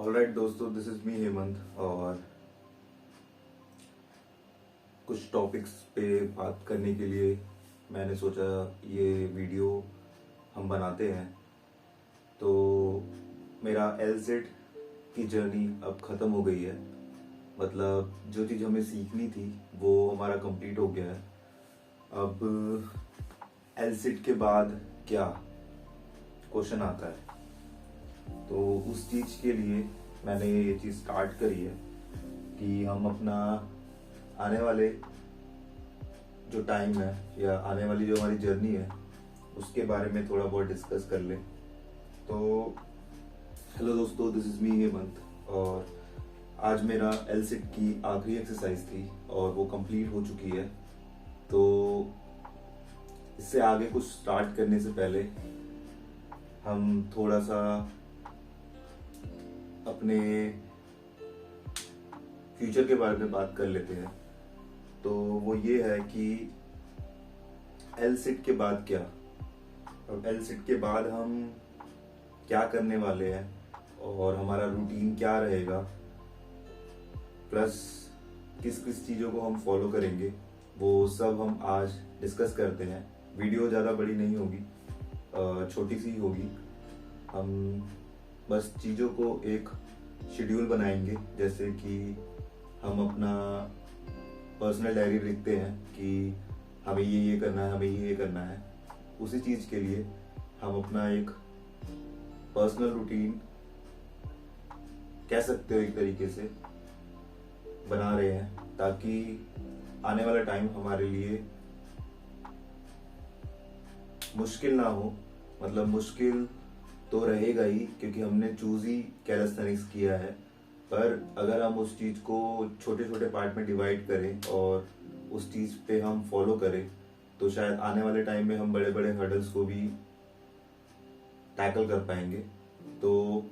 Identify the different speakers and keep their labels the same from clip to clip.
Speaker 1: Alright दोस्तों, this is me Hemant और कुछ टॉपिक्स पे बात करने के लिए मैंने सोचा ये वीडियो हम बनाते हैं। तो मेरा LZ की जर्नी अब ख़त्म हो गई है। मतलब जो चीज़ हमें सीखनी थी वो हमारा कंप्लीट हो गया है। अब LZ के बाद क्या क्वेश्चन आता है, तो उस चीज़ के लिए मैंने ये चीज़ स्टार्ट करी है कि हम अपना आने वाले जो टाइम है या आने वाली जो हमारी जर्नी है उसके बारे में थोड़ा बहुत डिस्कस कर लें। तो हेलो दोस्तों, दिस इज़ मी हेमंत और आज मेरा LSAT की आखिरी एक्सरसाइज थी और वो कंप्लीट हो चुकी है। तो इससे आगे कुछ स्टार्ट करने से पहले हम थोड़ा सा अपने फ्यूचर के बारे में बात कर लेते हैं। तो वो ये है कि LSAT के बाद क्या, अब LSAT के बाद हम क्या करने वाले हैं और हमारा रूटीन क्या रहेगा, प्लस किस किस चीज़ों को हम फॉलो करेंगे, वो सब हम आज डिस्कस करते हैं। वीडियो ज़्यादा बड़ी नहीं होगी, छोटी सी होगी। हम बस चीज़ों को एक शेड्यूल बनाएंगे, जैसे कि हम अपना पर्सनल डायरी लिखते हैं कि हमें ये करना है, हमें ये करना है। उसी चीज़ के लिए हम अपना एक पर्सनल रूटीन कह सकते हो एक तरीके से बना रहे हैं, ताकि आने वाला टाइम हमारे लिए मुश्किल ना हो। मतलब मुश्किल तो रहेगा ही, क्योंकि हमने चूज ही कैलिस्थेनिक्स किया है। पर अगर हम उस चीज़ को छोटे छोटे पार्ट में डिवाइड करें और उस चीज़ पे हम फॉलो करें, तो शायद आने वाले टाइम में हम बड़े बड़े हर्डल्स को भी टैकल कर पाएंगे। तो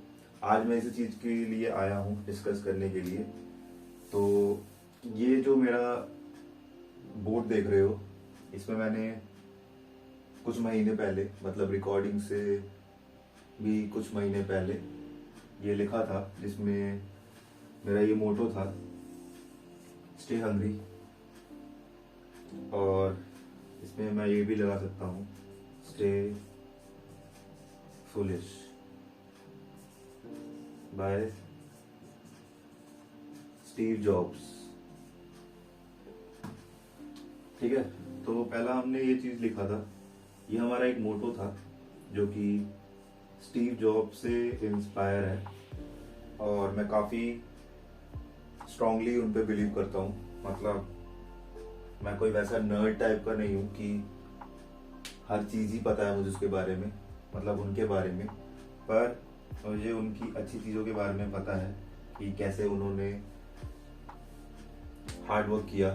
Speaker 1: आज मैं इसी चीज़ के लिए आया हूँ, डिस्कस करने के लिए। तो ये जो मेरा बोर्ड देख रहे हो, इसमें मैंने कुछ महीने पहले, मतलब रिकॉर्डिंग से भी कुछ महीने पहले ये लिखा था, जिसमें मेरा ये मोटो था, स्टे हंग्री। और इसमें मैं ये भी लगा सकता हूँ, stay foolish by Steve Jobs. ठीक है, तो पहला हमने ये चीज लिखा था, ये हमारा एक मोटो था जो कि स्टीव जॉब से इंस्पायर है और मैं काफ़ी स्ट्रांगली उन पे बिलीव करता हूँ। मतलब मैं कोई वैसा नर्ड टाइप का नहीं हूँ कि हर चीज़ ही पता है मुझे उसके बारे में, मतलब उनके बारे में। पर मुझे उनकी अच्छी चीज़ों के बारे में पता है कि कैसे उन्होंने हार्ड वर्क किया,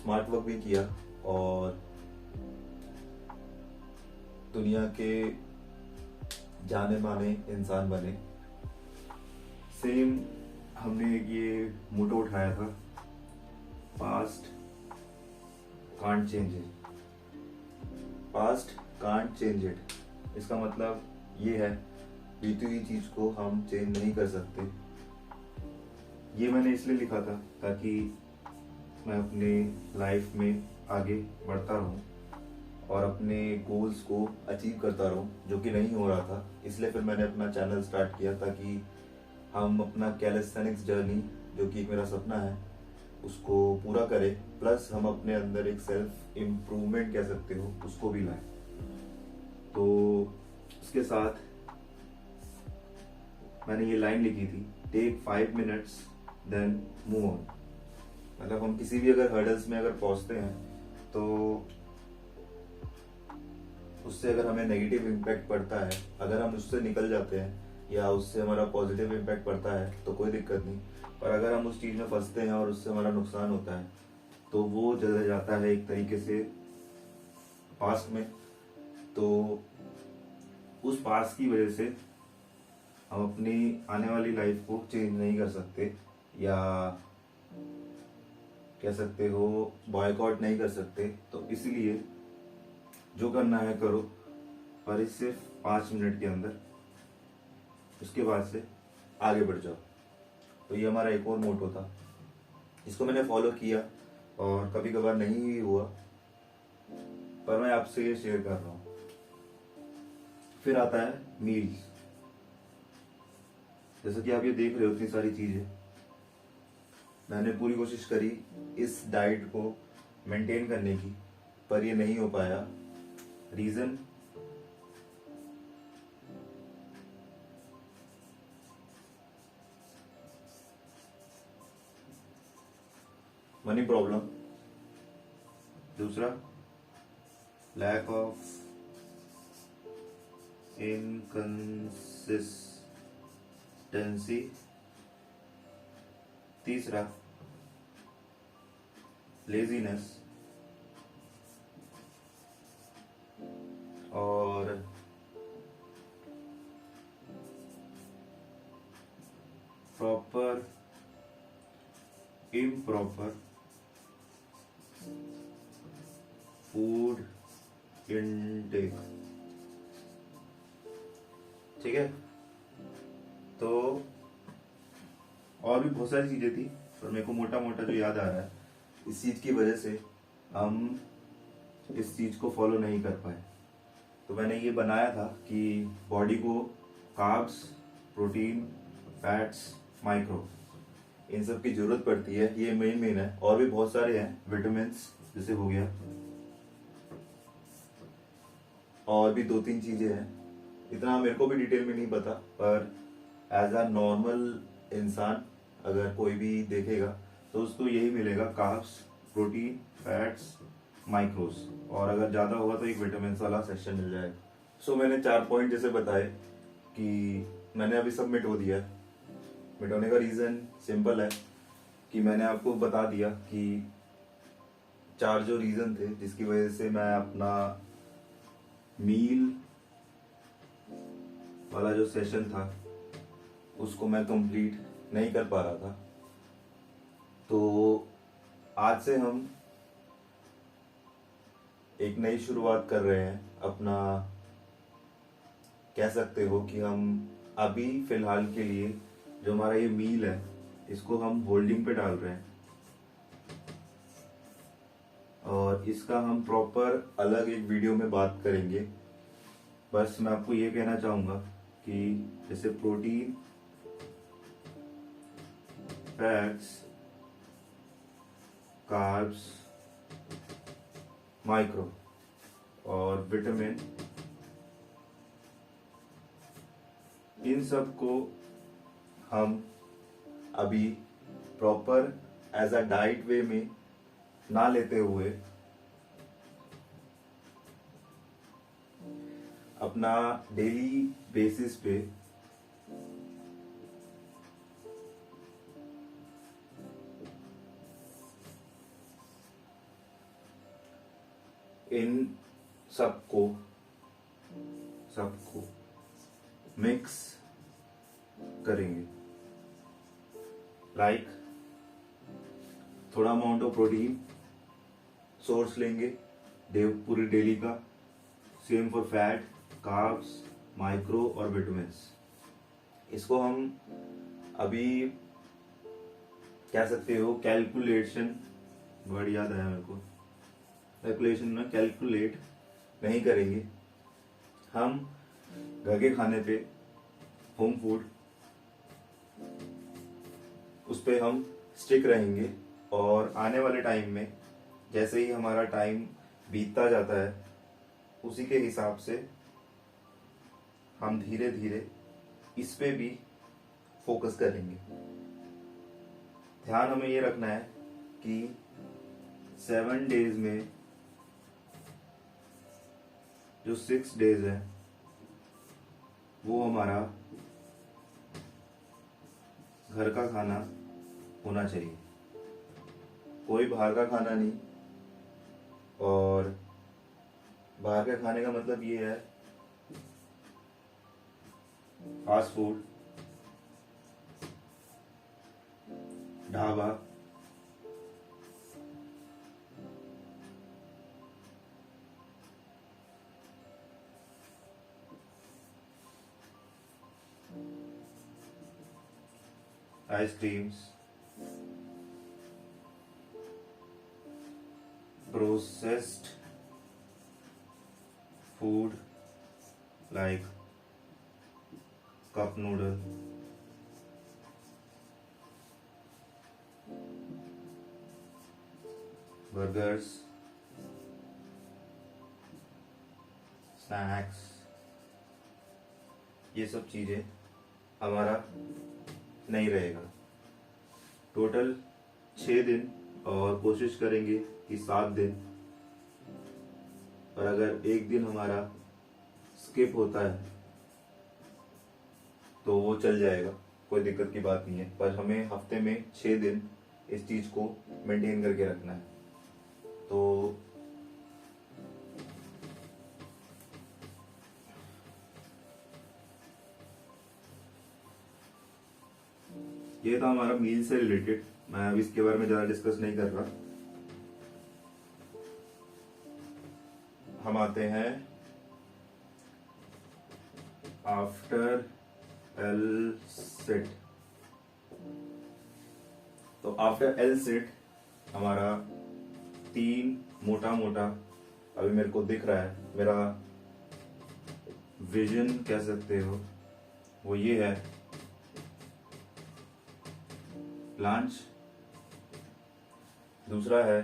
Speaker 1: स्मार्ट वर्क भी किया और दुनिया के जाने माने इंसान बने। सेम हमने ये मोटो उठाया था, past can't change it. Past can't change it, इसका मतलब ये है बीती हुई चीज को हम चेंज नहीं कर सकते। ये मैंने इसलिए लिखा था ताकि मैं अपने लाइफ में आगे बढ़ता रहूं और अपने गोल्स को अचीव करता रहूं, जो कि नहीं हो रहा था। इसलिए फिर मैंने अपना चैनल स्टार्ट किया, ताकि हम अपना कैलिस्थेनिक्स जर्नी, जो कि एक मेरा सपना है, उसको पूरा करें। प्लस हम अपने अंदर एक सेल्फ इम्प्रूवमेंट कह सकते हो, उसको भी लाएं। तो उसके साथ मैंने ये लाइन लिखी थी, take 5 minutes then move on. मतलब हम किसी भी अगर हर्डल्स में अगर पहुंचते हैं, तो उससे अगर हमें नेगेटिव इम्पैक्ट पड़ता है, अगर हम उससे निकल जाते हैं या उससे हमारा पॉजिटिव इम्पैक्ट पड़ता है तो कोई दिक्कत नहीं। पर अगर हम उस चीज़ में फंसते हैं और उससे हमारा नुकसान होता है, तो वो चला जाता है एक तरीके से पास्ट में। तो उस पास्ट की वजह से हम अपनी आने वाली लाइफ को चेंज नहीं कर सकते, या कह सकते हो बॉयकॉट नहीं कर सकते। तो इसलिए जो करना है करो, पर इस सिर्फ 5 मिनट के अंदर। उसके बाद से आगे बढ़ जाओ। तो ये हमारा एक और मोटो था, इसको मैंने फॉलो किया और कभी कभार नहीं भी हुआ, पर मैं आपसे ये शेयर कर रहा हूँ। फिर आता है मील्स। जैसा कि आप ये देख रहे हो, इतनी सारी चीजें मैंने पूरी कोशिश करी इस डाइट को मेंटेन करने की, पर ये नहीं हो पाया। रीजन, मनी प्रॉब्लम, दूसरा लैक ऑफ इनकंसिस्टेंसी, तीसरा लेजीनेस, और प्रॉपर इम्प्रॉपर फूड इनटेक। ठीक है, तो और भी बहुत सारी चीजें थी, पर मेरे को मोटा मोटा जो याद आ रहा है, इस चीज की वजह से हम इस चीज को फॉलो नहीं कर पाए। तो मैंने ये बनाया था कि बॉडी को कार्ब्स, प्रोटीन, फैट्स, माइक्रो, इन सब की जरूरत पड़ती है। ये मेन है, और भी बहुत सारे हैं, विटामिन जैसे हो गया, और भी 2-3 चीजें हैं। इतना मेरे को भी डिटेल में नहीं पता, पर एज अ नॉर्मल इंसान अगर कोई भी देखेगा तो उसको यही मिलेगा, कार्ब्स, प्रोटीन, फैट्स, माइक्रोस, और अगर ज्यादा होगा तो एक विटामिन वाला सेक्शन मिल जाएगा। सो मैंने 4 पॉइंट जैसे बताए कि मैंने अभी सब मिट हो दिया है। मिट होने का रीजन सिंपल है कि मैंने आपको बता दिया कि 4 जो रीजन थे जिसकी वजह से मैं अपना मील वाला जो सेशन था उसको मैं कंप्लीट नहीं कर पा रहा था। तो आज से हम एक नई शुरुआत कर रहे हैं अपना, कह सकते हो कि हम अभी फिलहाल के लिए जो हमारा ये मील है इसको हम होल्डिंग पे डाल रहे हैं, और इसका हम प्रॉपर अलग एक वीडियो में बात करेंगे। बस मैं आपको ये कहना चाहूंगा कि जैसे प्रोटीन, फैट्स, कार्ब्स, माइक्रो और विटामिन, इन सब को हम अभी प्रॉपर एज अ डाइट वे में ना लेते हुए अपना डेली बेसिस पे इन सबको मिक्स करेंगे। लाइक थोड़ा अमाउंट ऑफ प्रोटीन सोर्स लेंगे पूरी डेली का, same for fat, carbs, micro और विटामिन। इसको हम अभी कह सकते हो कैलकुलेशन, वर्ड याद आया मेरे को, कैलकुलेशन में कैलकुलेट नहीं करेंगे। हम घर के खाने पे, होम फूड, उस पे हम स्टिक रहेंगे, और आने वाले टाइम में जैसे ही हमारा टाइम बीतता जाता है उसी के हिसाब से हम धीरे धीरे इस पे भी फोकस करेंगे। ध्यान हमें ये रखना है कि 7 डेज में जो 6 डेज है वो हमारा घर का खाना होना चाहिए, कोई बाहर का खाना नहीं। और बाहर का खाने का मतलब ये है fast food, dhaba, ice creams, processed food like cup noodle, burgers, snacks, ये सब चीज़ें हमारा नहीं रहेगा। टोटल 6 दिन और कोशिश करेंगे कि 7 दिन, और अगर एक दिन हमारा स्किप होता है तो वो चल जाएगा, कोई दिक्कत की बात नहीं है। पर हमें हफ्ते में 6 दिन इस चीज़ को मेंटेन करके रखना है। तो ये था हमारा मील से रिलेटेड। मैं अब इसके बारे में ज़्यादा डिस्कस नहीं कर रहा। हम आते हैं आफ्टर एल सेट। तो आफ्टर एल सेट हमारा 3 मोटा मोटा अभी मेरे को दिख रहा है, मेरा विजन कह सकते हो, वो ये है: लंच, दूसरा है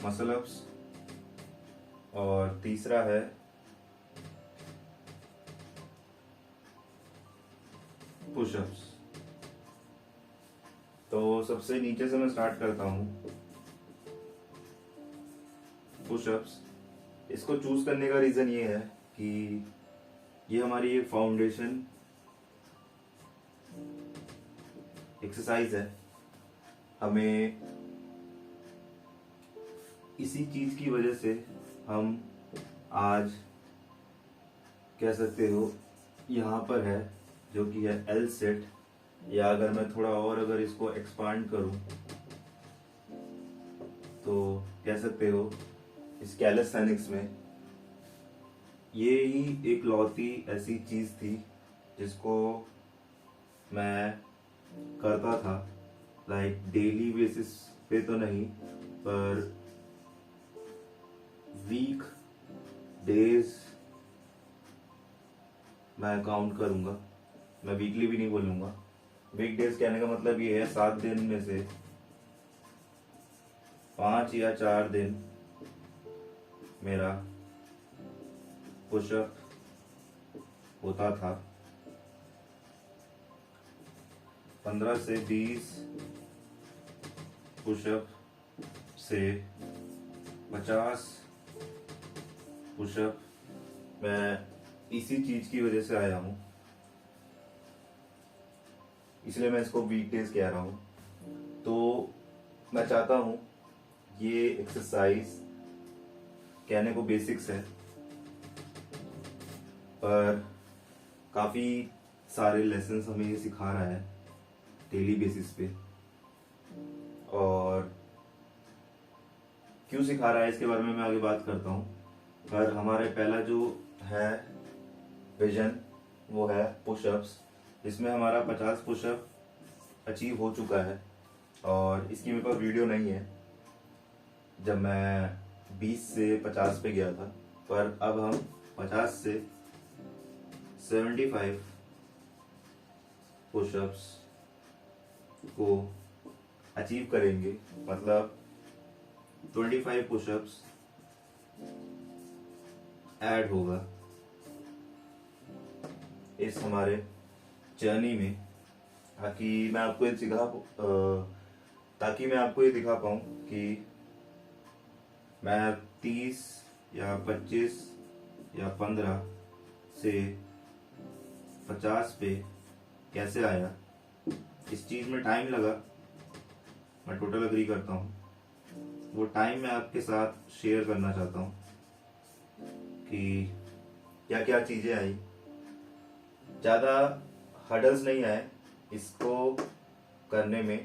Speaker 1: मसल अप्स, और तीसरा है पुशअप्स। तो सबसे नीचे से मैं स्टार्ट करता हूं। पुशअप्स, इसको चूज करने का रीजन ये है कि ये हमारी एक फाउंडेशन एक्सरसाइज है। हमें इसी चीज की वजह से हम आज कह सकते हो यहाँ पर है, जो कि है एल सेट, या अगर मैं थोड़ा और अगर इसको एक्सपांड करूं तो कह सकते हो इस कैलिस्थेनिक्स में ये ही एक लौती ऐसी चीज थी जिसको मैं करता था, लाइक डेली बेसिस पे तो नहीं, पर वीक डेज मैं काउंट करूंगा। मैं वीकली भी नहीं बोलूंगा। वीक डेज कहने का मतलब ये है 7 दिन में से 5 या 4 दिन मेरा पुशअप होता था। 15 से 20 पुशअप से 50 पुशअप मैं इसी चीज की वजह से आया हूं, इसलिए मैं इसको वीकडेज कह रहा हूं। तो मैं चाहता हूं ये एक्सरसाइज कहने को बेसिक्स है, पर काफी सारे लेसन्स हमें ये सिखा रहा है डेली बेसिस पे। और क्यों सिखा रहा है इसके बारे में मैं आगे बात करता हूँ। पर हमारे पहला जो है विजन वो है पुशअप्स, जिसमें हमारा 50 पुशअप अचीव हो चुका है। और इसकी मेरे पास वीडियो नहीं है जब मैं 20 से 50 पे गया था, पर अब हम 50 से 75 पुशअप्स को अचीव करेंगे। मतलब 25 पुशअप्स ऐड होगा इस हमारे जर्नी में, ताकि मैं आपको ये दिखा पाऊँ कि मैं 30 या 25 या 15 से 50 पे कैसे आया। इस चीज में टाइम लगा, मैं टोटल अग्री करता हूँ। वो टाइम मैं आपके साथ शेयर करना चाहता हूँ कि क्या क्या चीजें आई। ज्यादा हर्डल्स नहीं आए इसको करने में,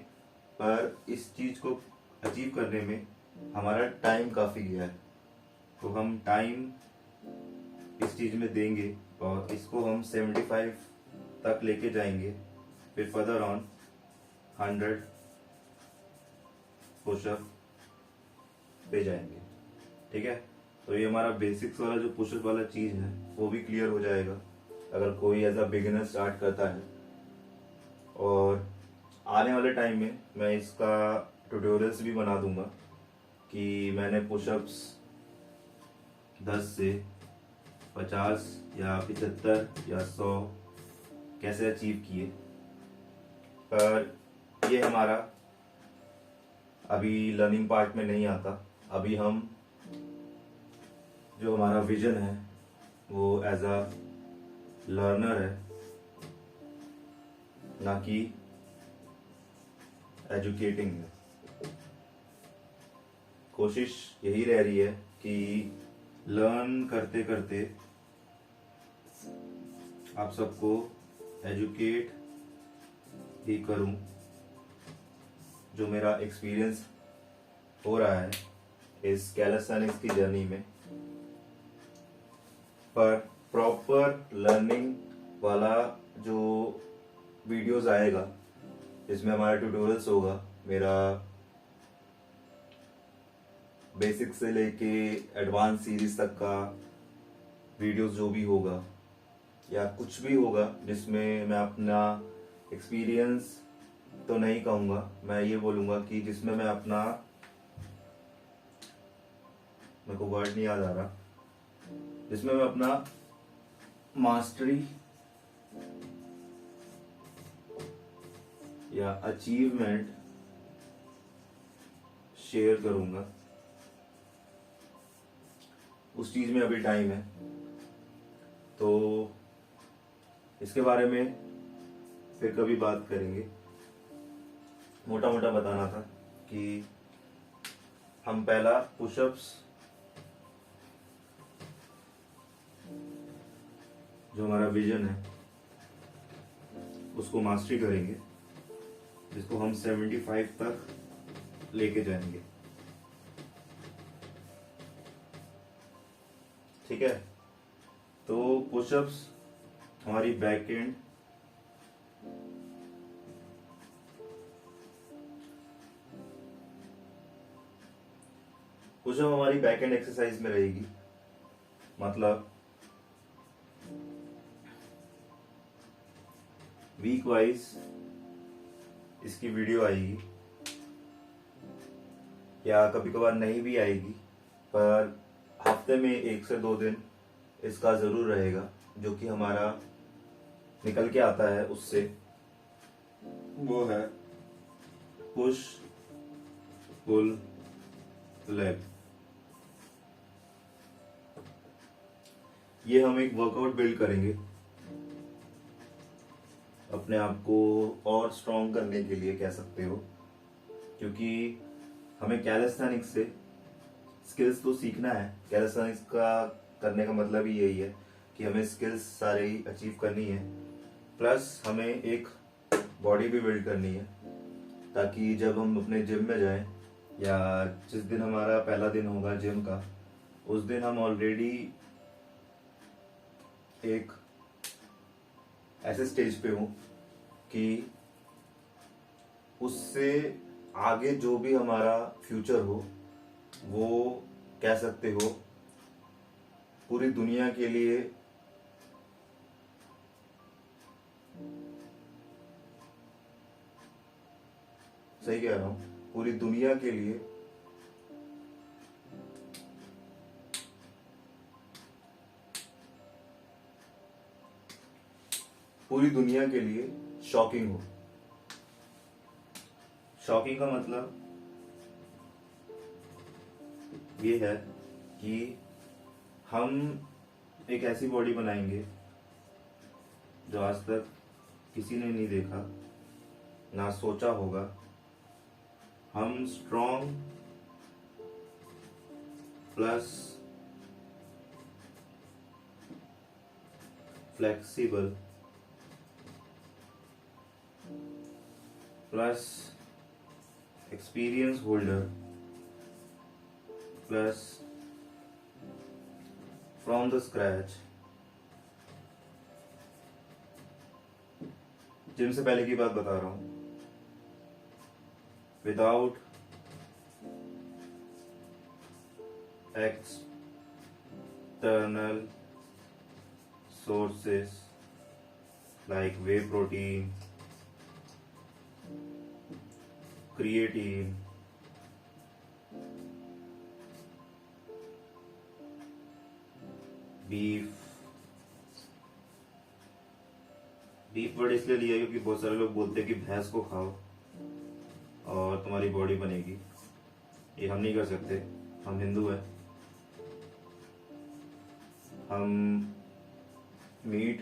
Speaker 1: पर इस चीज को अचीव करने में हमारा टाइम काफी गया है। तो हम टाइम इस चीज में देंगे और इसको हम 75 तक लेके जाएंगे, फिर फर्दर ऑन 100 पुशअप पे जाएंगे। ठीक है, तो ये हमारा बेसिक्स वाला जो पुशअप वाला चीज है वो भी क्लियर हो जाएगा अगर कोई एज अ बिगिनर स्टार्ट करता है। और आने वाले टाइम में मैं इसका ट्यूटोरियल्स भी बना दूंगा कि मैंने पुशअप्स 10 से 50 या 75 या 100 कैसे अचीव किए। पर ये हमारा अभी लर्निंग पार्ट में नहीं आता। अभी हम जो हमारा विजन है वो एज अ लर्नर है, ना कि एजुकेटिंग है। कोशिश यही रह रही है कि लर्न करते करते आप सबको एजुकेट ही करूं। जो मेरा एक्सपीरियंस हो रहा है इस कैलिस्थेनिक्स की जर्नी में, पर प्रॉपर लर्निंग वाला जो वीडियोस आएगा इसमें हमारा ट्यूटोरियल्स होगा, मेरा बेसिक से लेके एडवांस सीरीज तक का वीडियोस जो भी होगा या कुछ भी होगा जिसमें मैं अपना एक्सपीरियंस तो नहीं कहूँगा, मैं ये बोलूँगा कि जिसमें मैं अपना, मेरे को वर्ड नहीं याद आ रहा, जिसमें मैं अपना मास्टरी या अचीवमेंट शेयर करूंगा। उस चीज में अभी टाइम है, तो इसके बारे में फिर कभी बात करेंगे। मोटा मोटा बताना था कि हम पहला पुशअप्स जो हमारा विजन है उसको मास्टरी करेंगे, जिसको हम 75 तक लेके जाएंगे। ठीक है, तो पुशअप्स हमारी बैक एंड पुशअप हमारी बैक एंड एक्सरसाइज में रहेगी। मतलब वीक वाइज इसकी वीडियो आएगी या कभी कभार नहीं भी आएगी, पर हफ्ते में 1 से 2 दिन इसका जरूर रहेगा, जो कि हमारा निकल के आता है उससे, वो है पुश पुल लेग। ये हम एक वर्कआउट बिल्ड करेंगे अपने आप को और स्ट्रॉन्ग करने के लिए, कह सकते हो, क्योंकि हमें कैलिस्थेनिक्स से स्किल्स तो सीखना है। कैलिस्थेनिक्स का करने का मतलब ही यही है कि हमें स्किल्स सारे ही अचीव करनी है, प्लस हमें एक बॉडी भी बिल्ड करनी है, ताकि जब हम अपने जिम में जाएं या जिस दिन हमारा पहला दिन होगा जिम का, उस दिन हम ऑलरेडी एक ऐसे स्टेज पे हूं कि उससे आगे जो भी हमारा फ्यूचर हो, वो कह सकते हो पूरी दुनिया के लिए सही कह रहा हूं, पूरी दुनिया के लिए शॉकिंग हो। शॉकिंग का मतलब ये है कि हम एक ऐसी बॉडी बनाएंगे जो आज तक किसी ने नहीं देखा, ना सोचा होगा। हम strong plus flexible plus experience holder plus from the scratch gym से पहले की बात बता रहा हूँ। Without external sources like whey protein, creatine, beef word इसलिए लिया क्योंकि बहुत सारे लोग बोलते हैं कि भैंस को खाओ और तुम्हारी बॉडी बनेगी। ये हम नहीं कर सकते, हम हिंदू हैं। हम मीट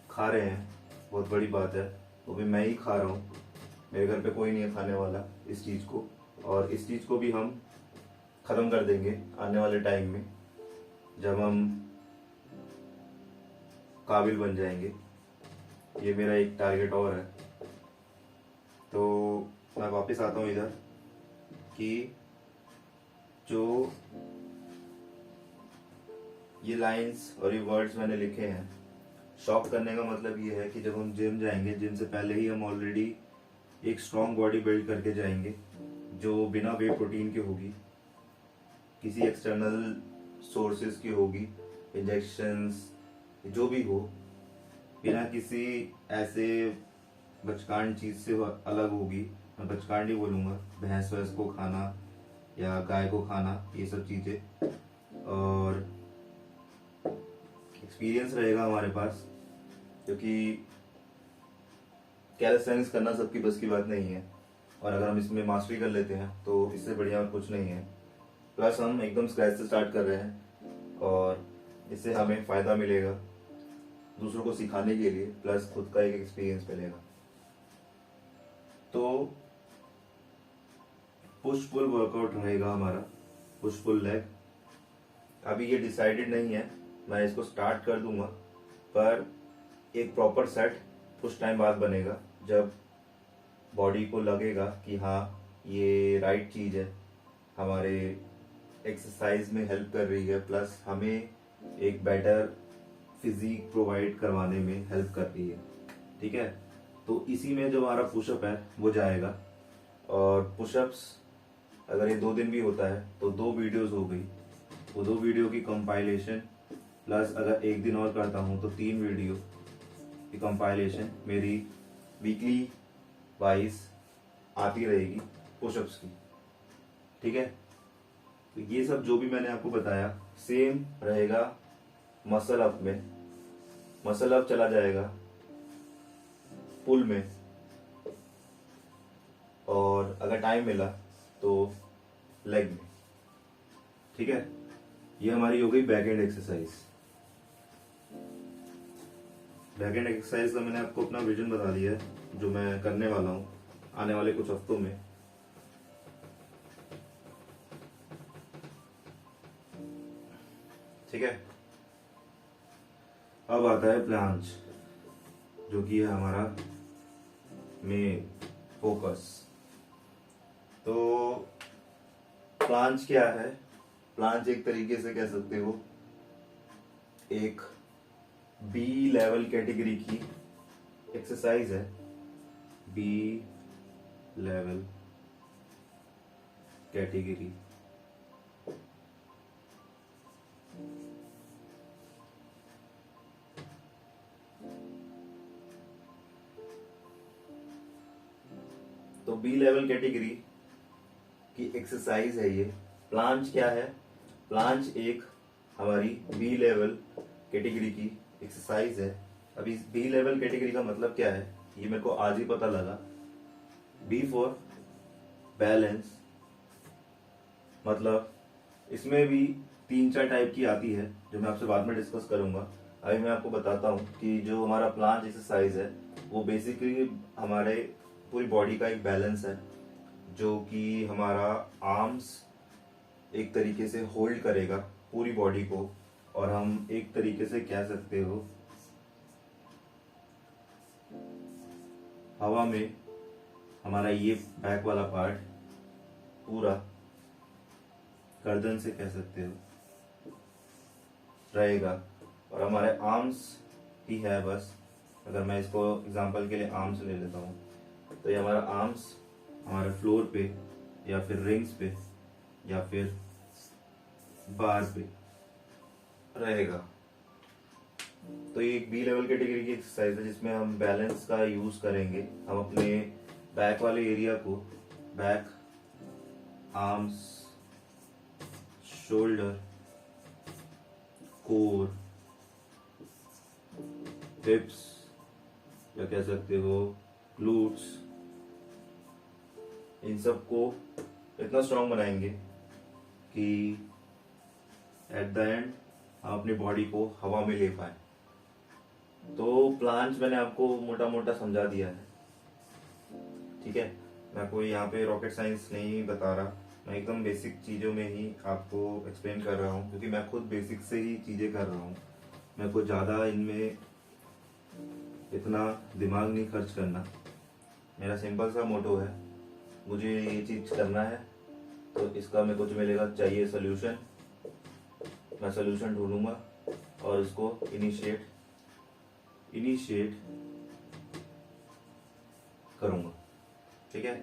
Speaker 1: खा रहे हैं, बहुत बड़ी बात है, वो भी मैं ही खा रहा हूँ। मेरे घर पे कोई नहीं है खाने वाला इस चीज़ को, और इस चीज़ को भी हम ख़त्म कर देंगे आने वाले टाइम में, जब हम काबिल बन जाएंगे। ये मेरा एक टारगेट और है। तो मैं वापस आता हूँ इधर कि जो ये लाइंस और ये वर्ड्स मैंने लिखे हैं, शॉक करने का मतलब ये है कि जब हम जिम जाएंगे, जिम से पहले ही हम ऑलरेडी एक स्ट्रॉन्ग बॉडी बिल्ड करके जाएंगे, जो बिना वे प्रोटीन के होगी, किसी एक्सटर्नल सोर्सेज की होगी, इंजेक्शंस जो भी हो, बिना किसी ऐसे बचकान चीज़ से अलग होगी। मैं बचकान नहीं बोलूँगा, भैंस वैंस को खाना या गाय को खाना, ये सब चीज़ें। और एक्सपीरियंस रहेगा हमारे पास, क्योंकि कैलिस्थेनिक्स करना सबकी बस की बात नहीं है, और अगर हम इसमें मास्टरी कर लेते हैं तो इससे बढ़िया और कुछ नहीं है। प्लस हम एकदम स्क्रैच से स्टार्ट कर रहे हैं और इससे हमें फ़ायदा मिलेगा दूसरों को सिखाने के लिए, प्लस खुद का एक एक्सपीरियंस मिलेगा। तो पुश पुल वर्कआउट रहेगा हमारा, पुश पुल लेग। अभी ये डिसाइडेड नहीं है, मैं इसको स्टार्ट कर दूंगा, पर एक प्रॉपर सेट कुछ टाइम बाद बनेगा, जब बॉडी को लगेगा कि हाँ ये राइट चीज़ है, हमारे एक्सरसाइज में हेल्प कर रही है, प्लस हमें एक बेटर फिजिक प्रोवाइड करवाने में हेल्प कर रही है। ठीक है, तो इसी में जो हमारा पुशअप है वो जाएगा। और पुशअप्स अगर ये 2 दिन भी होता है तो 2 वीडियोस हो गई, वो 2 वीडियो की कंपाइलेशन, प्लस अगर 1 दिन और करता हूँ तो 3 वीडियो की कंपाइलेशन मेरी वीकली वाइज आती रहेगी पुशअप्स की। ठीक है, तो ये सब जो भी मैंने आपको बताया सेम रहेगा मसल अप में। मसल अप चला जाएगा पुल में, और अगर टाइम मिला तो लेग में। ठीक है, ये हमारी हो गई back and exercise. Back and exercise का मैंने आपको अपना विजन बता दिया है, जो मैं करने वाला हूं आने वाले कुछ हफ्तों में। ठीक है, अब आता है प्लांच, जो कि है हमारा मेन फोकस। तो प्लांच क्या है? प्लांच एक तरीके से कह सकते हो एक बी लेवल कैटेगरी की एक्सरसाइज है। बी लेवल कैटेगरी तो बी लेवल कैटेगरी की एक्सरसाइज है ये। प्लांच क्या है? प्लांच एक हमारी बी लेवल कैटेगरी की एक्सरसाइज है। अभी इस बी लेवल कैटेगरी का मतलब क्या है ये मेरे को आज ही पता लगा। बी फॉर बैलेंस, मतलब इसमें भी 3-4 टाइप की आती है, जो मैं आपसे बाद में डिस्कस करूंगा। अभी मैं आपको बताता हूँ कि जो हमारा प्लांच एक्सरसाइज है वो बेसिकली हमारे पूरी बॉडी का एक बैलेंस है, जो कि हमारा आर्म्स एक तरीके से होल्ड करेगा पूरी बॉडी को, और हम एक तरीके से कह सकते हो हवा में हमारा ये बैक वाला पार्ट पूरा गर्दन से कह सकते हो रहेगा, और हमारे आर्म्स ही है बस अगर मैं इसको एग्जांपल के लिए आर्म्स ले लेता हूँ, तो ये हमारा आर्म्स हमारे फ्लोर पे या फिर रिंग्स पे या फिर बार पे रहेगा। तो ये एक बी लेवल कैटेगरी की एक्सरसाइज है जिसमें हम बैलेंस का यूज करेंगे। हम अपने बैक वाले एरिया को, बैक, आर्म्स, शोल्डर, कोर, हिप्स या कह सकते हो ग्लूट्स, इन सब को इतना स्ट्रांग बनाएंगे कि एट द एंड हम अपनी बॉडी को हवा में ले पाए। तो प्लांट्स मैंने आपको मोटा मोटा समझा दिया है, ठीक है। मैं कोई यहाँ पे रॉकेट साइंस नहीं बता रहा, मैं एकदम बेसिक चीज़ों में ही आपको एक्सप्लेन कर रहा हूँ, क्योंकि मैं खुद बेसिक से ही चीज़ें कर रहा हूँ। मैं कुछ ज़्यादा इनमें इतना दिमाग नहीं खर्च करना। मेरा सिंपल सा मोटो है, मुझे ये चीज़ करना है तो इसका मेरे को जो मिलेगा चाहिए सोल्यूशन, मैं सोल्यूशन ढूंढूंगा और इसको इनिशिएट करूंगा, ठीक है।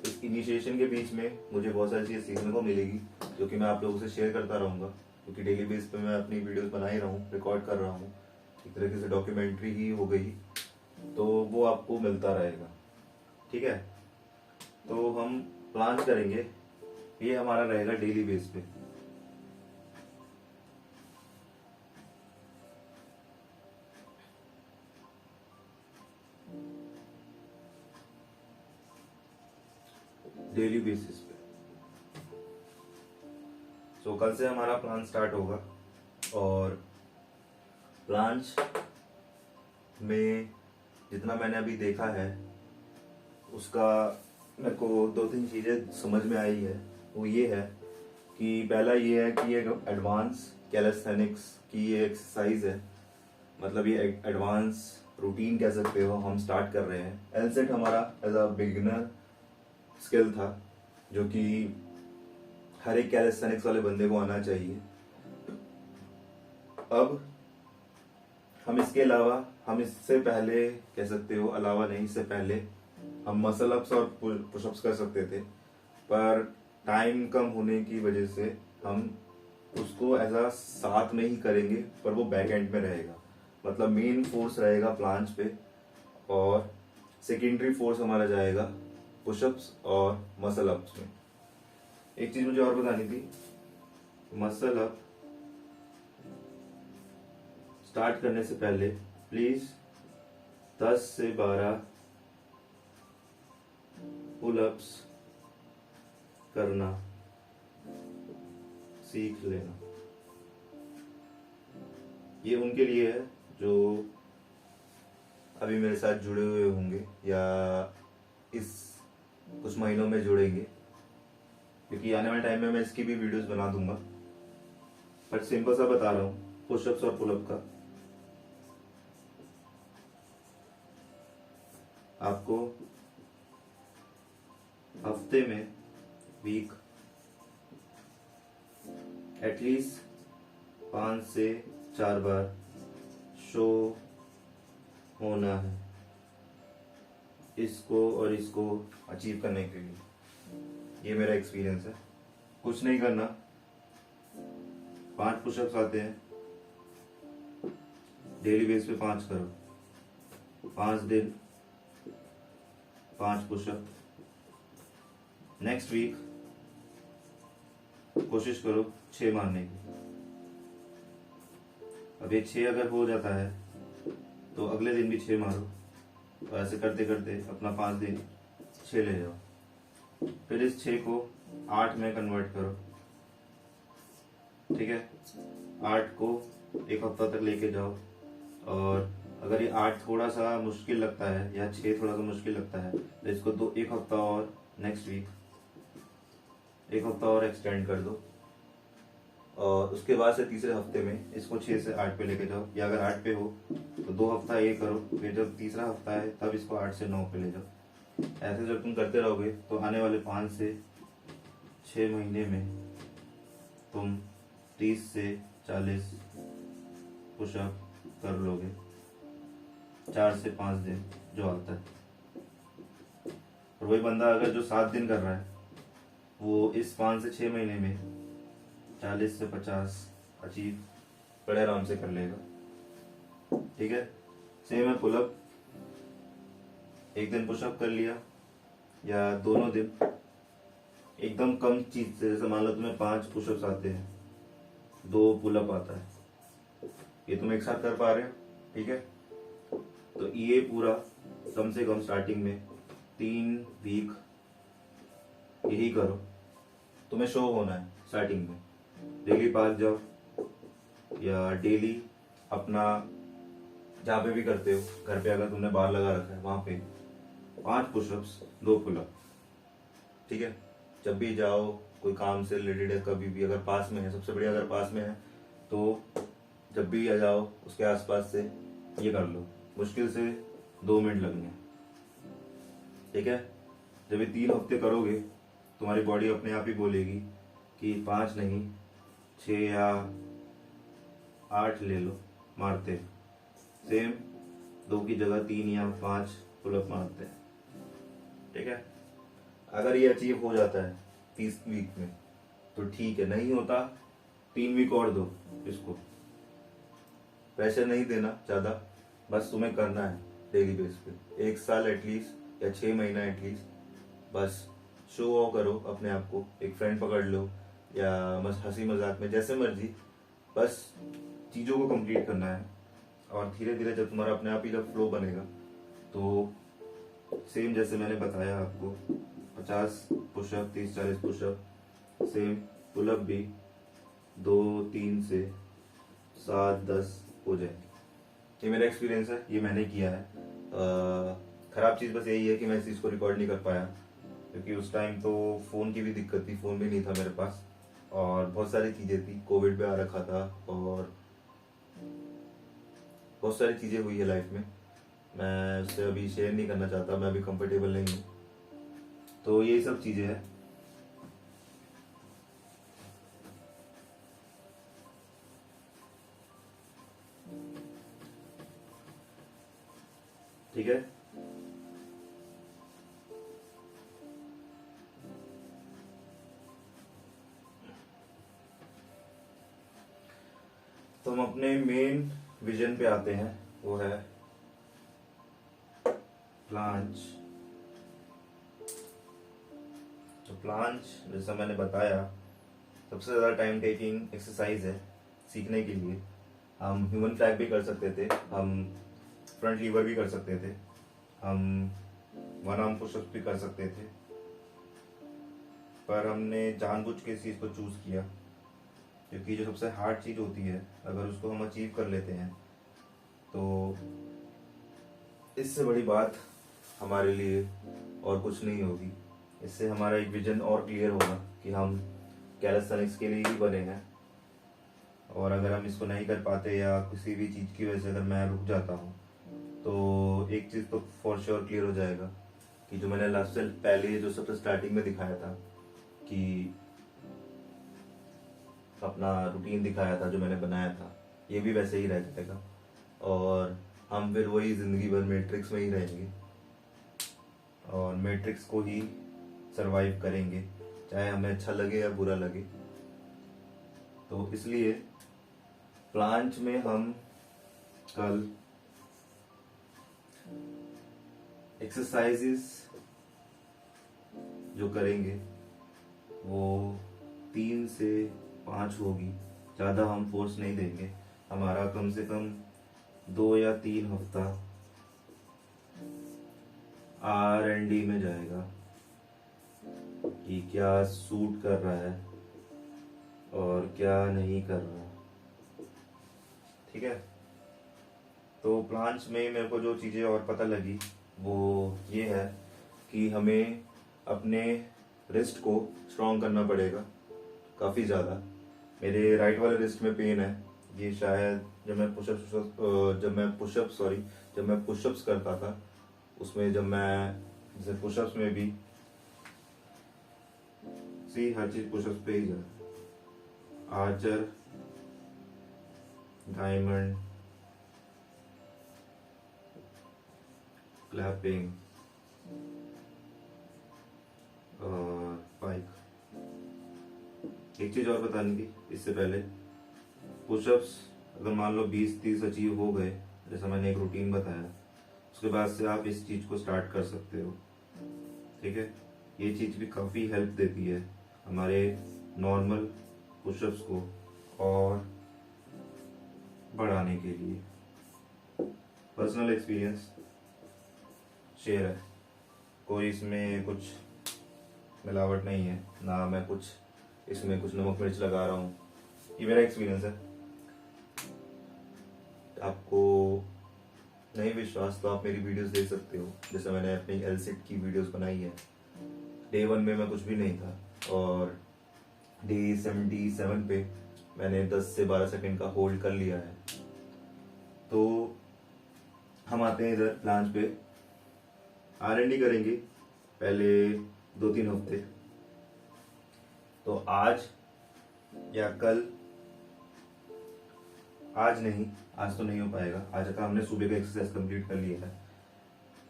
Speaker 1: इस इनिशिएशन के बीच में मुझे बहुत सारी चीज़ें सीखने को मिलेगी जो कि मैं आप लोगों से शेयर करता रहूँगा, क्योंकि डेली बेस पे मैं अपनी वीडियोस बना ही रहा हूँ, रिकॉर्ड कर रहा हूँ, एक तरीके से डॉक्यूमेंट्री ही हो गई, तो वो आपको मिलता रहेगा, ठीक है। तो हम प्लान करेंगे, ये हमारा रहेगा डेली बेस पे। डेली बेसिस पे सो कल से हमारा प्लान स्टार्ट होगा। और प्लान्स में जितना मैंने अभी देखा है उसका मेरे को 2-3 चीज़ें समझ में आई है। वो ये है कि पहला ये है कि ये एडवांस कैलिस्थेनिक्स की ये एक्सरसाइज है, मतलब ये एडवांस रूटीन कह सकते हो, हम स्टार्ट कर रहे हैं। एलसेट हमारा एज अ बिगिनर स्किल था जो कि हर एक कैलिस्थेनिक्स वाले बंदे को आना चाहिए। अब हम इसके अलावा, हम इससे पहले कह सकते हो, अलावा नहीं, इससे पहले हम मसल अप्स और पुशअप्स कर सकते थे, पर टाइम कम होने की वजह से हम उसको एज अ साथ में ही करेंगे, पर वो बैक एंड में रहेगा। मतलब मेन फोर्स रहेगा प्लांच पे और सेकेंडरी फोर्स हमारा जाएगा पुशअप्स और मसल अप्स में। एक चीज मुझे और बतानी थी, मसल अप स्टार्ट करने से पहले प्लीज 10 से 12 पुल-अप्स करना सीख लेना। ये उनके लिए है जो अभी मेरे साथ जुड़े हुए होंगे या इस कुछ महीनों में जुड़ेंगे, क्योंकि आने वाले टाइम में मैं इसकी भी वीडियोस बना दूंगा, पर सिंपल सा बता रहा हूँ पुशअप्स और पुलअप का। आपको हफ्ते में, वीक, एटलीस्ट 5 से 4 बार शो होना है इसको और इसको अचीव करने के लिए। ये मेरा एक्सपीरियंस है। कुछ नहीं करना, 5 पुशअप्स आते हैं, डेली बेस पे 5 करो, 5 दिन 5 पुशअप। नेक्स्ट वीक कोशिश करो 6 मारने की। अब ये 6 अगर हो जाता है तो अगले दिन भी 6 मारो, तो ऐसे करते करते अपना 5 दिन 6 ले जाओ। फिर इस 6 को 8 में कन्वर्ट करो, ठीक है। 8 को एक हफ्ता तक लेके जाओ, और अगर ये 8 थोड़ा सा मुश्किल लगता है या 6 थोड़ा सा मुश्किल लगता है तो इसको एक हफ्ता और, नेक्स्ट वीक एक हफ्ता और एक्सटेंड कर दो, और उसके बाद से तीसरे हफ्ते में इसको 6 से 8 पे लेके जाओ। या अगर 8 पे हो तो 2 हफ्ता ये करो, फिर जब तीसरा हफ्ता है तब इसको 8 से 9 पे ले जाओ। ऐसे जब तुम करते रहोगे तो आने वाले 5 से 6 महीने में तुम 30 से 40 पुशअप कर लोगे। 4 से 5 दिन जो आता है। और वही बंदा अगर जो 7 दिन कर रहा है वो इस 5 से 6 महीने में 40 से 50 अचीव बड़े आराम से कर लेगा। ठीक है, सेम है पुलअप। एक दिन पुशअप कर लिया या दोनों दिन एकदम कम चीज से, जैसे मान लो तुम्हें 5 पुशअप्स आते हैं, 2 पुलअप आता है, ये तुम एक साथ कर पा रहे हो। ठीक है, तो ये पूरा कम से कम स्टार्टिंग में 3 वीक यही करो। तुम्हें शो होना है स्टार्टिंग में। डेली पार्क जाओ या डेली अपना जहाँ पे भी करते हो, घर पे अगर तुमने बार लगा रखा है वहां पे 5 पुशअप्स 2 पुलअप। ठीक है, जब भी जाओ कोई काम से रिलेटेड है, कभी भी अगर पास में है, सबसे बढ़िया अगर पास में है तो जब भी आ जाओ उसके आसपास से ये कर लो। मुश्किल से 2 मिनट लगेंगे। ठीक है, जब ये 3 हफ्ते करोगे तुम्हारी बॉडी अपने आप ही बोलेगी कि 5 नहीं 6 या 8 ले लो मारते। सेम 2 की जगह 3 या 5 पुलअप मारते हैं। ठीक है, अगर ये अचीव हो जाता है 30 वीक में तो ठीक है, नहीं होता 3 वीक और दो इसको। प्रेशर नहीं देना ज्यादा, बस तुम्हें करना है डेली बेस पे 1 साल एटलीस्ट या 6 महीना एटलीस्ट। बस शो ऑफ करो अपने आप को, एक फ्रेंड पकड़ लो या हंसी मजाक में जैसे मर्जी, बस चीजों को कंप्लीट करना है। और धीरे धीरे जब तुम्हारा अपने आप ही जब फ्लो बनेगा तो सेम जैसे मैंने बताया आपको 50 पुशअप 30-40 पुशअप, सेम पुलअप भी 2-3 से 7-10 हो जाएंगे। ये मेरा एक्सपीरियंस है, ये मैंने किया है। खराब चीज़ बस यही है कि मैं इस चीज़ को रिकॉर्ड नहीं कर पाया क्योंकि उस टाइम तो फ़ोन की भी दिक्कत थी, फ़ोन भी नहीं था मेरे पास और बहुत सारी चीज़ें थी, कोविड पे आ रखा था और बहुत सारी चीज़ें हुई है लाइफ में। मैं उससे अभी शेयर नहीं करना चाहता, मैं अभी कंफर्टेबल नहीं हूँ। तो यही सब चीज़ें हैं। ठीक है, तो हम अपने मेन विजन पे आते हैं, वो है प्लांच। तो प्लांच जैसा मैंने बताया सबसे ज़्यादा टाइम टेकिंग एक्सरसाइज है सीखने के लिए। हम ह्यूमन फ्लैग भी कर सकते थे, हम फ्रंट लीवर भी कर सकते थे, हम 1 आर्म पुशअप्स भी कर सकते थे, पर हमने जानबूझ के इस चीज़ को चूज़ किया क्योंकि जो सबसे हार्ड चीज़ होती है अगर उसको हम अचीव कर लेते हैं तो इससे बड़ी बात हमारे लिए और कुछ नहीं होगी। इससे हमारा एक विजन और क्लियर होगा कि हम कैलिस्थेनिक्स के लिए ही बने हैं। और अगर हम इसको नहीं कर पाते या किसी भी चीज़ की वजह से अगर मैं रुक जाता हूँ तो एक चीज़ तो फॉर श्योर क्लियर हो जाएगा कि जो मैंने लास्ट से पहले जो सबसे स्टार्टिंग में दिखाया था कि अपना रूटीन दिखाया था जो मैंने बनाया था, ये भी वैसे ही रह जाएगा और हम फिर वही जिंदगी भर मैट्रिक्स में ही रहेंगे और मैट्रिक्स को ही सरवाइव करेंगे, चाहे हमें अच्छा लगे या बुरा लगे। तो इसलिए प्लांच में हम कल एक्सरसाइजेस जो करेंगे वो 3 से 5 होगी, ज़्यादा हम फोर्स नहीं देंगे। हमारा कम से कम 2 या 3 हफ्ता R&D में जाएगा कि क्या सूट कर रहा है और क्या नहीं कर रहा। ठीक है, तो प्लांट्स में मेरे को जो चीज़ें और पता लगी वो ये है कि हमें अपने रिस्ट को स्ट्रॉन्ग करना पड़ेगा काफ़ी ज़्यादा। मेरे राइट वाले रिस्ट में पेन है, ये शायद जब मैं पुशअप्स करता था उसमें, जब मैं जैसे पुशअप्स में भी हर चीज पुशअप्स पे ही जाए, आर्चर, डायमंड, क्लैपिंग और पाइक। एक चीज और बतानी थी इससे पहले, पुशअप्स अगर मान लो 20-30 अचीव हो गए, जैसा मैंने एक रूटीन बताया, उसके बाद से आप इस चीज को स्टार्ट कर सकते हो। ठीक है, ये चीज भी काफी हेल्प देती है हमारे नॉर्मल पुशअप्स को और बढ़ाने के लिए। पर्सनल एक्सपीरियंस शेयर है, कोई इसमें कुछ मिलावट नहीं है, ना मैं कुछ इसमें कुछ नमक मिर्च लगा रहा हूँ, ये मेरा एक्सपीरियंस है। आपको नहीं विश्वास तो आप मेरी वीडियोस देख सकते हो, जैसे मैंने अपनी एलसिट की वीडियोस बनाई है। डे 1 में मैं कुछ भी नहीं था और डे 77 पे मैंने 10 से 12 सेकंड का होल्ड कर लिया है। तो हम आते हैं इधर प्लांच पे, R&D करेंगे पहले 2-3 हफ्ते। तो आज या कल, आज नहीं, आज तो नहीं हो पाएगा, आज का हमने सुबह का एक्सरसाइज कंप्लीट कर लिया है।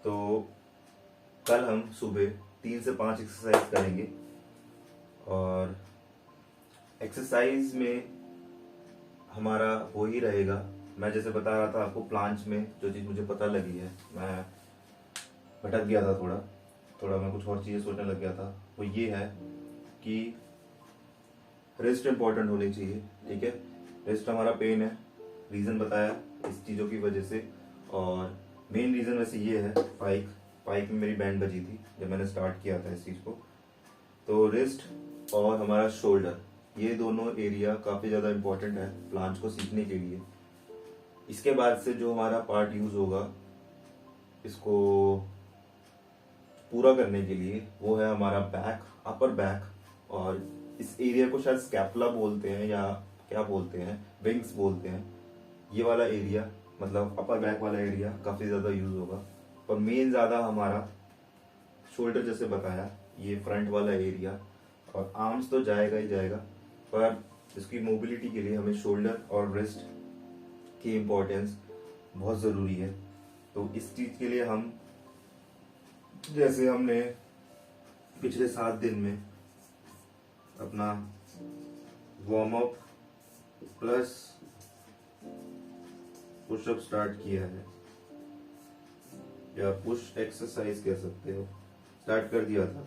Speaker 1: तो कल हम सुबह 3 से 5 एक्सरसाइज करेंगे और एक्सरसाइज में हमारा वो ही रहेगा, मैं जैसे बता रहा था आपको, प्लांच में जो चीज़ मुझे पता लगी है, मैं भटक गया था थोड़ा मैं कुछ और चीज़ें सोचने लग गया था, वो ये है कि रेस्ट इंपॉर्टेंट होनी चाहिए। ठीक है, रेस्ट हमारा पेन है, रीज़न बताया इस चीज़ों की वजह से, और मेन रीज़न वैसे ये है, पाइक में मेरी बैंड बजी थी जब मैंने स्टार्ट किया था इस चीज़ को। तो रिस्ट और हमारा शोल्डर, ये दोनों एरिया काफ़ी ज़्यादा इम्पोर्टेंट है प्लांच को सीखने के लिए। इसके बाद से जो हमारा पार्ट यूज़ होगा इसको पूरा करने के लिए, वो है हमारा बैक, अपर बैक, और इस एरिया को शायद स्कैपुला बोलते हैं या क्या बोलते हैं, विंग्स बोलते हैं। ये वाला एरिया मतलब अपर बैक वाला एरिया काफ़ी ज़्यादा यूज़ होगा, पर मेन ज़्यादा हमारा शोल्डर, जैसे बताया, ये फ्रंट वाला एरिया, और आर्म्स तो जाएगा ही जाएगा, पर इसकी मोबिलिटी के लिए हमें शोल्डर और रिस्ट की इम्पोर्टेंस बहुत ज़रूरी है। तो इस चीज़ के लिए हम, जैसे हमने पिछले 7 दिन में अपना warm up plus push up start किया है, या पुश एक्सरसाइज कह सकते हो, स्टार्ट कर दिया था।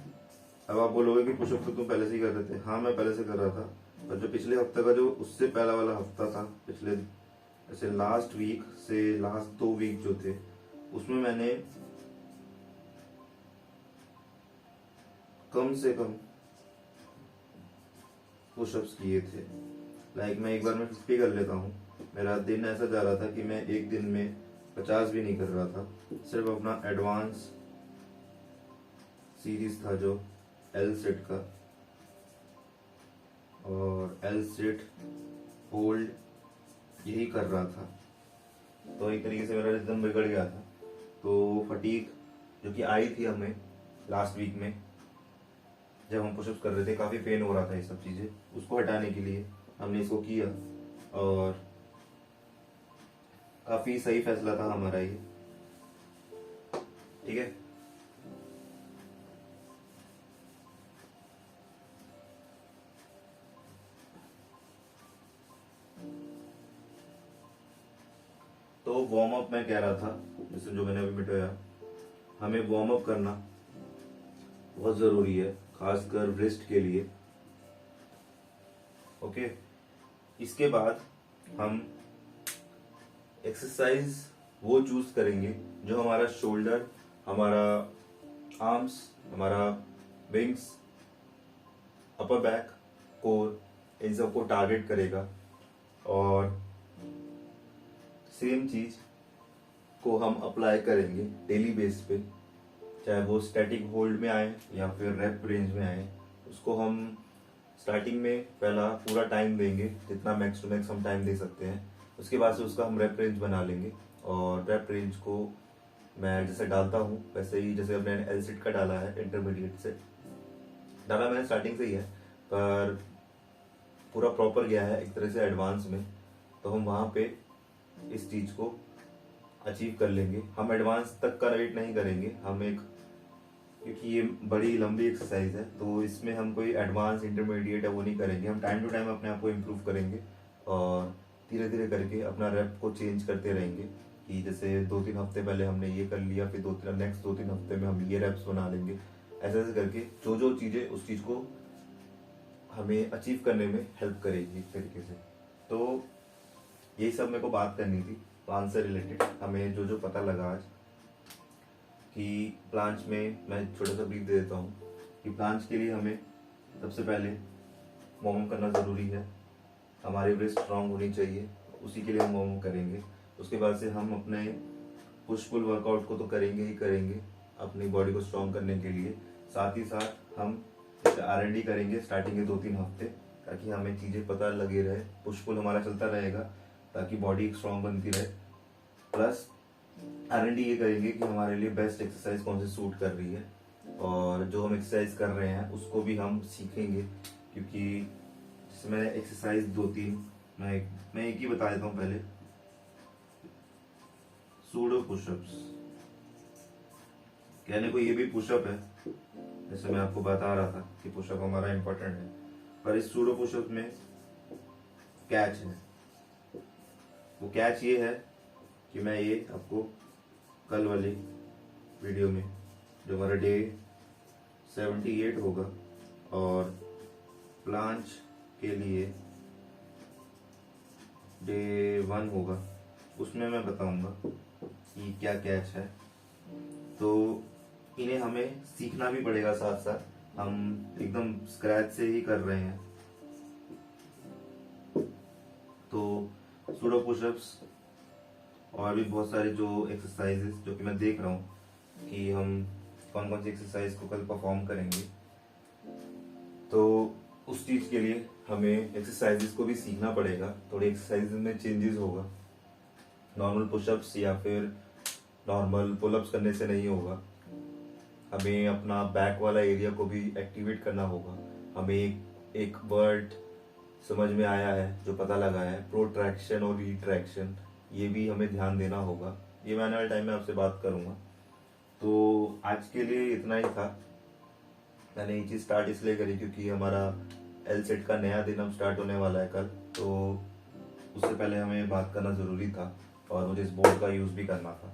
Speaker 1: अब आप बोलोगे कि पुशअप तो तुम पहले से ही कर रहे थे। हाँ, मैं पहले से कर रहा था, पर जो पिछले हफ्ते का जो उससे पहला वाला हफ्ता था, पिछले जैसे लास्ट वीक से लास्ट 2 वीक जो थे, उसमें मैंने कम से कम पुशअप्स किए थे। लाइक मैं एक बार में 50 कर लेता हूँ। मेरा दिन ऐसा जा रहा था कि मैं एक दिन में 50 भी नहीं कर रहा था। सिर्फ अपना एडवांस सीरीज था जो एल सेट का, और एल सेट होल्ड यही कर रहा था। तो एक तरीके से मेरा रिदम बिगड़ गया था। तो फटीग जो कि आई थी हमें लास्ट वीक में, जब हम पुशअप्स कर रहे थे, काफ़ी पेन हो रहा था, ये सब चीज़ें, उसको हटाने के लिए हमने इसको किया, और काफ़ी सही फैसला था हमारा ये। ठीक है, तो वार्म अप मैं कह रहा था, जैसे जो मैंने अभी मिटाया, हमें वार्म अप करना बहुत ज़रूरी है, खासकर रिस्ट के लिए। ओके, इसके बाद हम एक्सरसाइज वो चूज करेंगे जो हमारा शोल्डर, हमारा आर्म्स, हमारा विंग्स, अपर बैक, कोर, इन सबको टारगेट करेगा, और सेम चीज को हम अप्लाई करेंगे डेली बेस पे, चाहे वो स्टैटिक होल्ड में आए या फिर रेप रेंज में आए। उसको हम स्टार्टिंग में पहला पूरा टाइम देंगे, जितना मैक्स टू मैक्स हम टाइम दे सकते हैं। उसके बाद से उसका हम रेप रेंज बना लेंगे, और रेप रेंज को मैं जैसे डालता हूँ वैसे ही, जैसे मैंने एल सेट का डाला है, इंटरमीडिएट से डाला मैंने स्टार्टिंग से ही है, पर पूरा प्रॉपर गया है एक तरह से एडवांस में। तो हम वहाँ पे इस चीज़ को अचीव कर लेंगे। हम एडवांस तक का वेट नहीं करेंगे, हम एक, क्योंकि ये बड़ी लंबी एक्सरसाइज है तो इसमें हम कोई एडवांस इंटरमीडिएट है वो नहीं करेंगे। हम टाइम टू टाइम अपने आप को इम्प्रूव करेंगे और धीरे धीरे करके अपना रेप को चेंज करते रहेंगे कि जैसे 2-3 हफ्ते पहले हमने ये कर लिया, फिर नेक्स्ट 2-3 हफ्ते में हम ये रेप्स बना लेंगे। ऐसे ऐसे करके जो जो चीज़ें उस चीज़ को हमें अचीव करने में हेल्प करेगी एक तरीके से। तो यही सब मेरे को बात करनी थी प्लान से रिलेटेड। हमें जो जो पता लगा आज कि प्लांट्स में, मैं छोटा सा ब्रीफ दे देता हूँ कि प्लांट्स के लिए हमें सबसे पहले वार्म अप करना ज़रूरी है। हमारी ब्रेस्ट स्ट्रांग होनी चाहिए, उसी के लिए हम वार्म अप करेंगे। उसके बाद से हम अपने पुश पुल वर्कआउट को तो करेंगे ही करेंगे अपनी बॉडी को स्ट्रांग करने के लिए। साथ ही साथ हम R&D करेंगे स्टार्टिंग के 2-3 हफ्ते, ताकि हमें चीज़ें पता लगे रहे। पुश पुल हमारा चलता रहेगा ताकि बॉडी स्ट्रांग बनती रहे। प्लस R&D ये करेंगे कि हमारे लिए बेस्ट एक्सरसाइज कौन सी सूट कर रही है, और जो हम एक्सरसाइज कर रहे हैं उसको भी हम सीखेंगे। क्योंकि जिसमें एक्सरसाइज 2-3 मैं एक ही बता देता हूँ पहले। सूडो पुशअप्स, कहने को ये भी पुशअप है, जैसे मैं आपको बता रहा था कि पुशअप हमारा इंपॉर्टेंट है, पर इस सूडो पुशअप में कैच है। वो कैच ये है कि मैं ये आपको कल वाली वीडियो में, जो हमारा डे 78 होगा और प्लांच के लिए डे 1 होगा, उसमें मैं बताऊंगा कि क्या कैच है। तो इन्हें हमें सीखना भी पड़ेगा, साथ साथ हम एकदम स्क्रैच से ही कर रहे हैं। तो सूडो पुशअप्स और भी बहुत सारे जो एक्सरसाइजेस जो कि मैं देख रहा हूँ कि हम कौन कौन सी एक्सरसाइज को कल परफॉर्म करेंगे, तो उस चीज़ के लिए हमें एक्सरसाइजेस को भी सीखना पड़ेगा। थोड़ी एक्सरसाइजेस में चेंजेस होगा, नॉर्मल पुशअप्स या फिर नॉर्मल पुलअप्स करने से नहीं होगा। हमें अपना बैक वाला एरिया को भी एक्टिवेट करना होगा। हमें एक वर्ड समझ में आया है, जो पता लगा है, प्रोट्रैक्शन और रिट्रैक्शन, ये भी हमें ध्यान देना होगा। ये मैं आने वाले टाइम में आपसे बात करूंगा। तो आज के लिए इतना ही था। मैंने ये चीज़ स्टार्ट इसलिए करी क्योंकि हमारा एलसेट का नया दिन अब स्टार्ट होने वाला है कल, तो उससे पहले हमें बात करना ज़रूरी था और मुझे इस बोर्ड का यूज़ भी करना था।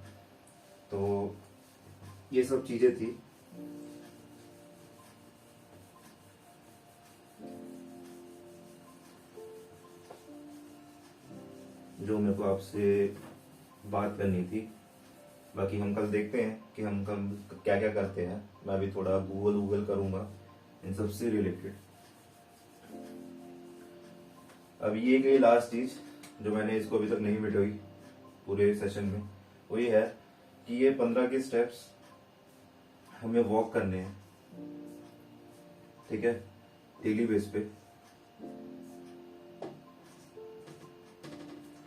Speaker 1: तो ये सब चीज़ें थी। जो मेरे को आपसे बात करनी थी। बाकी हम कल देखते हैं कि हम कल क्या क्या करते हैं। मैं भी थोड़ा गूगल करूंगा इन सब से रिलेटेड। अब ये गई लास्ट चीज जो मैंने इसको अभी तक नहीं मिटाई पूरे सेशन में, वो ये है कि ये 15 के स्टेप्स हमें वॉक करने हैं, ठीक है, डेली बेस पे।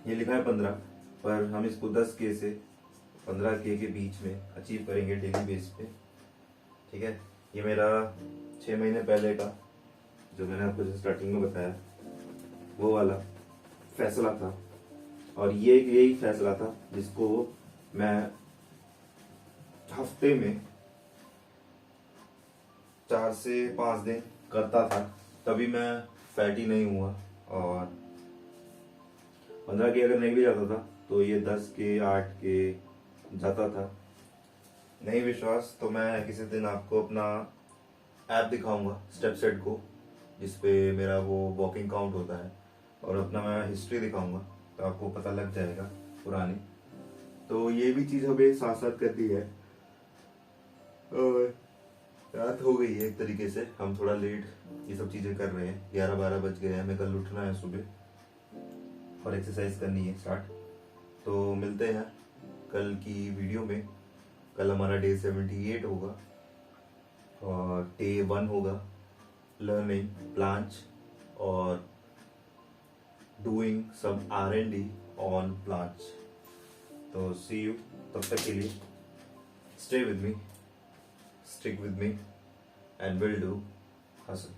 Speaker 1: ये लिखा है 15, पर हम इसको 10K से 15K के बीच में अचीव करेंगे डेली बेस पे, ठीक है। ये मेरा 6 महीने पहले का, जो मैंने आपको स्टार्टिंग में बताया, वो वाला फैसला था। और ये यही फैसला था जिसको मैं हफ्ते में 4 से 5 दिन करता था, तभी मैं फैटी नहीं हुआ। और 15K अगर नहीं भी जाता था तो ये 10K 8K जाता था। नहीं विश्वास तो मैं किसी दिन आपको अपना ऐप दिखाऊंगा स्टेप सेट को, जिसपे मेरा वो वॉकिंग काउंट होता है, और अपना मैं हिस्ट्री दिखाऊंगा तो आपको पता लग जाएगा पुरानी। तो ये भी चीज़ हमें साथ साथ करती है। और रात हो गई है एक तरीके से, हम थोड़ा लेट ये सब चीज़ें कर रहे हैं, 11-12 बज गए हैं। हमें कल उठना है सुबह और एक्सरसाइज करनी है स्टार्ट। तो मिलते हैं कल की वीडियो में। कल हमारा डे 78 होगा और डे 1 होगा लर्निंग प्लांट्स और doing some R&D on plants. तो सी यू, तब तक के लिए stay with me, stick with me, and will do hustle.